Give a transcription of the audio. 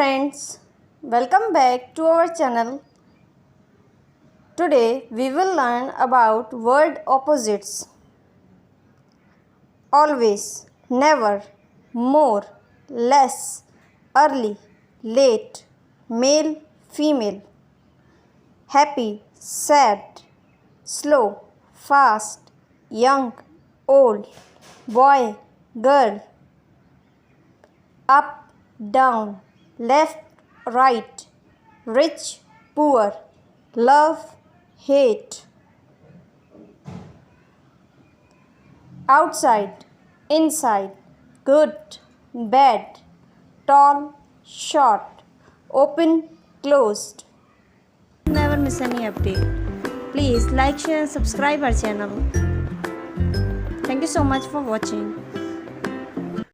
friends, welcome back to our channel. Today we will learn about word opposites. Always, never, more, less, early, late, male, female, happy, sad, slow, fast, young, old, boy, girl, up, down, left, right, rich, poor, love, hate, outside, inside, good, bad, tall, short, open, closed. Never miss any update. Please like, share, and subscribe our channel. Thank you so much for watching.